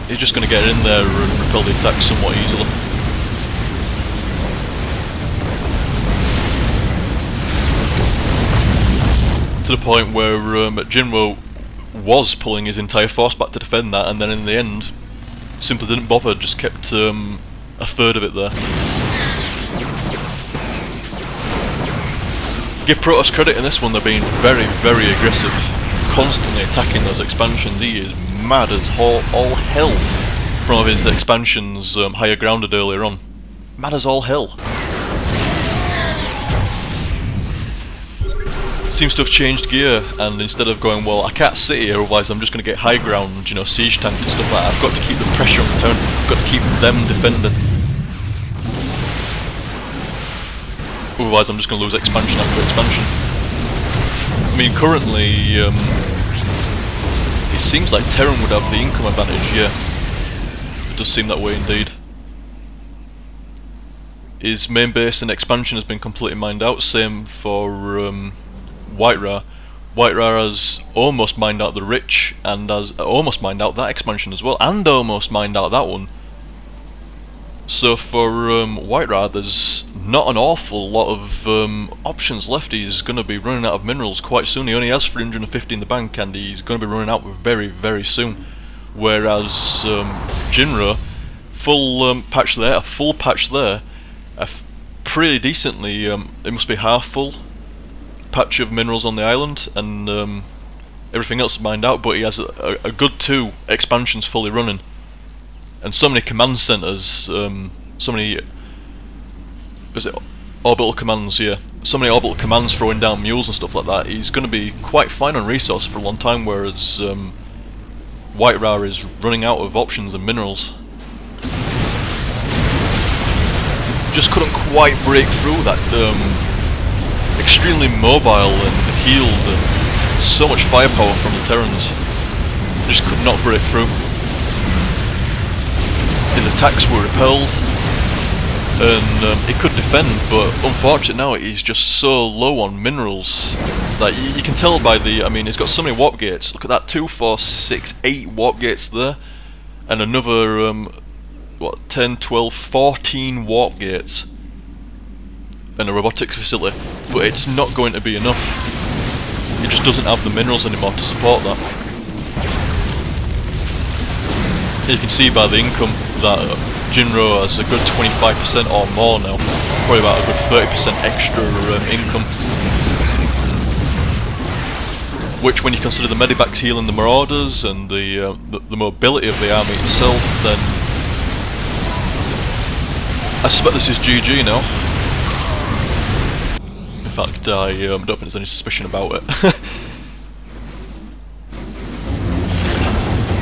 he's just going to get in there and repel the attack somewhat easily. To the point where Jinro was pulling his entire force back to defend that, and then in the end simply didn't bother, just kept a third of it there. Give Protoss credit in this one, they're being very, very aggressive, constantly attacking those expansions. He is mad as all hell from his expansions higher grounded earlier on. Mad as all hell. Seems to have changed gear, and instead of going, well, I can't sit here, otherwise I'm just going to get high ground, you know, siege tank and stuff like that, I've got to keep the pressure on the turn, I've got to keep them defending. Otherwise I'm just going to lose expansion after expansion. I mean, currently, it seems like Terran would have the income advantage, yeah. It does seem that way indeed. His main base and expansion has been completely mined out, same for WhiteRa. WhiteRa has almost mined out the Rich, and has almost mined out that expansion as well, and almost mined out that one. So for WhiteRa, there's not an awful lot of options left. He's going to be running out of minerals quite soon. He only has 350 in the bank, and he's going to be running out very, very soon. Whereas Jinro, full patch there, a full patch there, pretty decently, it must be half full patch of minerals on the island, and everything else is mined out, but he has a good 2 expansions fully running, and so many command centers, so many, is it orbital commands, yeah, so many orbital commands throwing down mules and stuff like that. He's going to be quite fine on resource for a long time, whereas WhiteRa is running out of options and minerals. Just couldn't quite break through that extremely mobile and healed and so much firepower from the Terrans. Just could not break through. His attacks were repelled, and he could defend, but unfortunately now he's just so low on minerals that you can tell by the, I mean, he's got so many warp gates. Look at that, 2, 4, 6, 8 warp gates there, and another what, 10, 12, 14 warp gates, and a robotics facility, but it's not going to be enough. It just doesn't have the minerals anymore to support that. You can see by the income that Jinro has a good 25% or more now, probably about a good 30% extra income. Which, when you consider the medivacs healing the marauders and the mobility of the army itself, then I suspect this is GG now. In fact, I don't think there's any suspicion about it.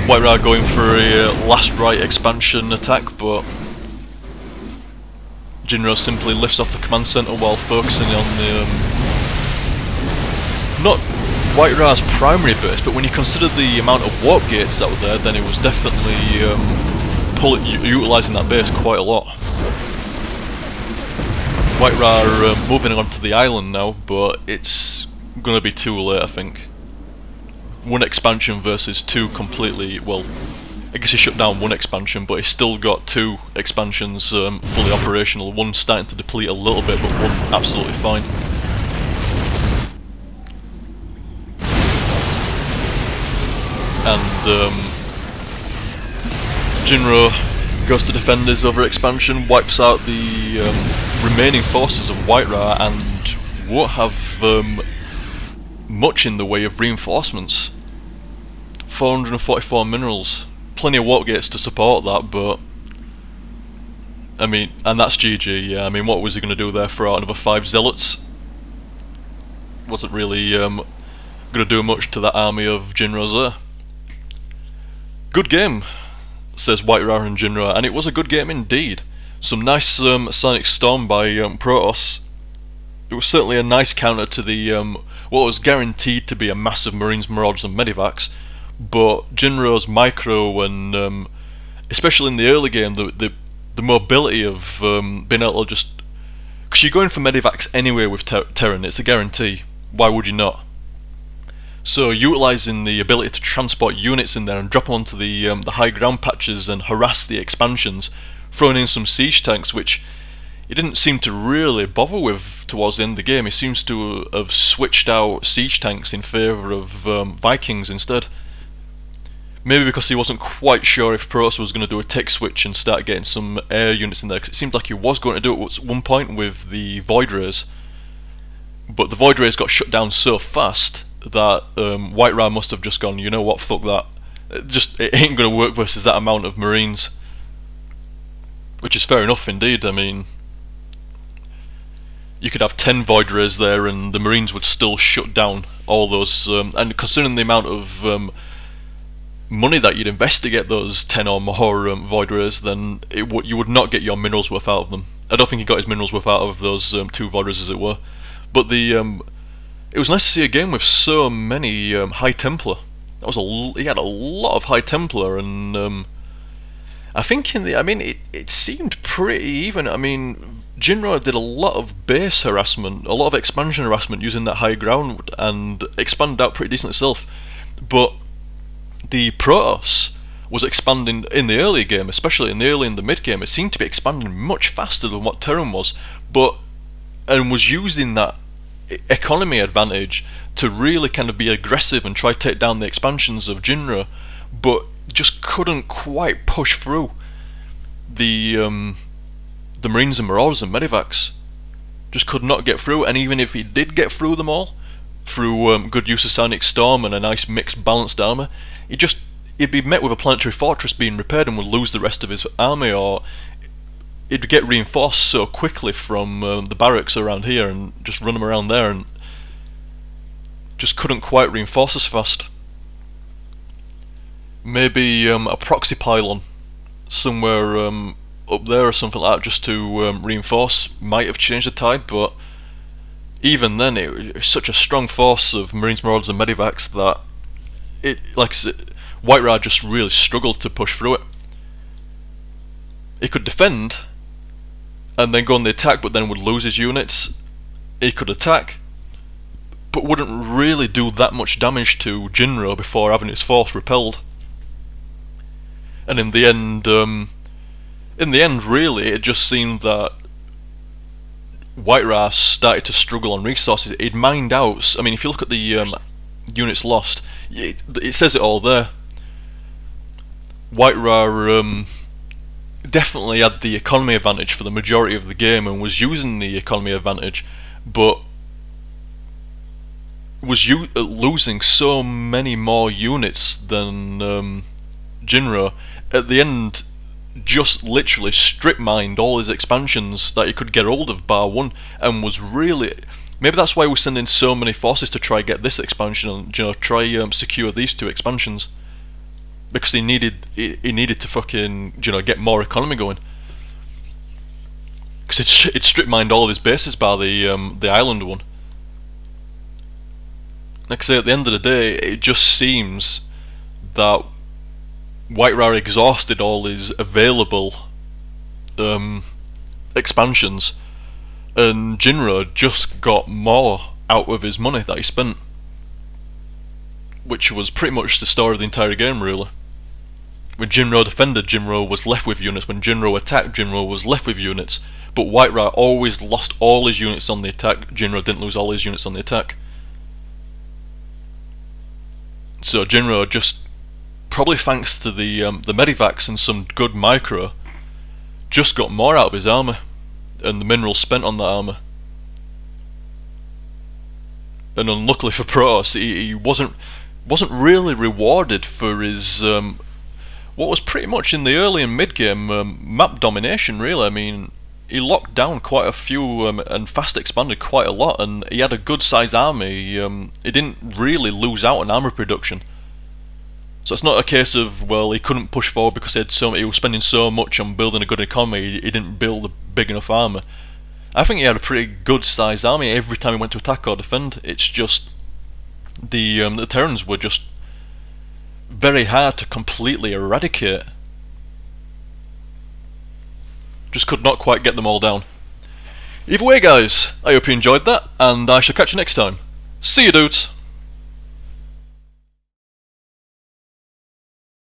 WhiteRa going for a last right expansion attack, but Jinro simply lifts off the command center while focusing on the not WhiteRa's primary base, but when you consider the amount of warp gates that were there, then it was definitely utilising that base quite a lot. WhiteRa moving on to the island now, but it's going to be too late, I think. 1 expansion versus 2 completely, well, I guess he shut down 1 expansion, but he's still got 2 expansions fully operational. 1 starting to deplete a little bit, but 1 absolutely fine. And Jinro goes to defend his other expansion, wipes out the remaining forces of WhiteRa, and won't have much in the way of reinforcements. 444 minerals, plenty of warp gates to support that, but I mean, and that's GG. Yeah, I mean, what was he going to do there? Throw out another 5 zealots? Wasn't really going to do much to that army of Jinro's there. Good game, says WhiteRa and Jinro, and it was a good game indeed. Some nice Sonic Storm by Protoss. It was certainly a nice counter to the what was guaranteed to be a massive Marines, Marauders and Medivacs, but Jinro's micro and especially in the early game, the mobility of being able to just, because you're going for Medivacs anyway with Terran, it's a guarantee. Why would you not? So utilising the ability to transport units in there and drop them onto the high ground patches and harass the expansions, throwing in some siege tanks, which he didn't seem to really bother with towards the end of the game. He seems to have switched out siege tanks in favour of Vikings instead. Maybe because he wasn't quite sure if Protoss was going to do a tech switch and start getting some air units in there, because it seemed like he was going to do it at one point with the Void Rays. But the Void Rays got shut down so fast that WhiteRa must have just gone, you know what, fuck that. It ain't going to work versus that amount of Marines. Which is fair enough indeed. I mean, you could have 10 Void Rays there and the Marines would still shut down all those, and considering the amount of money that you'd invest to get those 10 or more Void Rays, then you would not get your minerals worth out of them. I don't think he got his minerals worth out of those 2 Void Rays, as it were. But it was nice to see a game with so many High Templar. He had a lot of High Templar, and I think it seemed pretty even. I mean, Jinro did a lot of base harassment, a lot of expansion harassment using that high ground, and expanded out pretty decent itself. But the Protoss was expanding in the early game, especially in the mid game. It seemed to be expanding much faster than what Terran was, and was using that economy advantage to really kind of be aggressive and try to take down the expansions of Jinro, but just couldn't quite push through the Marines and Marauders and Medivacs. Just could not get through, and even if he did get through them all, through good use of Sonic Storm and a nice mixed balanced armour, he'd be met with a planetary fortress being repaired and would lose the rest of his army, or he'd get reinforced so quickly from the barracks around here and just run them around there, and just couldn't quite reinforce as fast. Maybe a proxy pylon somewhere up there or something like that just to reinforce might have changed the tide, but even then it was such a strong force of Marines, Marauders and Medivacs that WhiteRa just really struggled to push through it. He could defend and then go on the attack, but then would lose his units. He could attack, but wouldn't really do that much damage to Jinro before having his force repelled. And in the end, really, it just seemed that WhiteRa started to struggle on resources. He'd mined out. I mean, if you look at the units lost, it says it all there. WhiteRa definitely had the economy advantage for the majority of the game and was using the economy advantage, but was losing so many more units than Jinro. At the end, just literally strip mined all his expansions that he could get hold of bar one, and was really, maybe that's why he was sending so many forces to try get this expansion and try secure these 2 expansions, because he needed to fucking get more economy going, because it strip mined all of his bases bar the island one. Like I say, at the end of the day, it just seems that WhiteRa exhausted all his available expansions, and Jinro just got more out of his money that he spent, which was pretty much the story of the entire game, really. When Jinro defended, Jinro was left with units. When Jinro attacked, Jinro was left with units. But WhiteRa always lost all his units on the attack. Jinro didn't lose all his units on the attack. So Jinro just, probably thanks to the Medivacs and some good micro, just got more out of his armour and the minerals spent on that armour. And unluckily for Protoss, he wasn't really rewarded for his what was pretty much in the early and mid game map domination, really. I mean, he locked down quite a few and fast expanded quite a lot, and he had a good sized army. He didn't really lose out on armour production. So it's not a case of, well, he couldn't push forward because he was spending so much on building a good economy, he didn't build a big enough armour. I think he had a pretty good sized army every time he went to attack or defend. It's just the Terrans were just very hard to completely eradicate. Just could not quite get them all down. Either way, guys, I hope you enjoyed that, and I shall catch you next time. See you, dudes!